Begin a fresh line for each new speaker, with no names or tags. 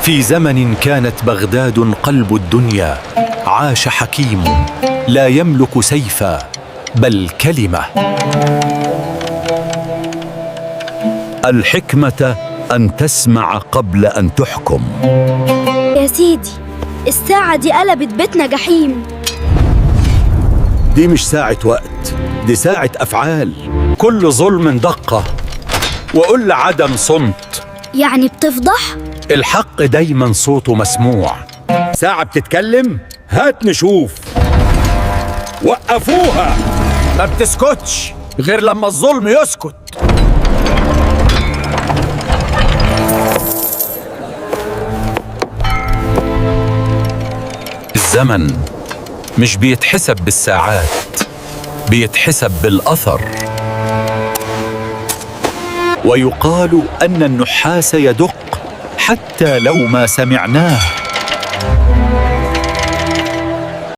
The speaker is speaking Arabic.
في زمن كانت بغداد قلب الدنيا، عاش حكيم لا يملك سيفا بل كلمة. الحكمة أن تسمع قبل أن تحكم.
يا سيدي، الساعة دي قلبت بيتنا جحيم.
دي مش ساعة وقت، دي ساعة أفعال. كل ظلم دقة وقل عدم صمت.
يعني بتفضح؟
الحق دايما صوته مسموع. ساعة بتتكلم؟ هات نشوف. وقفوها، ما بتسكتش غير لما الظلم يسكت. الزمن مش بيتحسب بالساعات، بيتحسب بالأثر. ويقال أن النحاس يدق حتى لو ما سمعناه.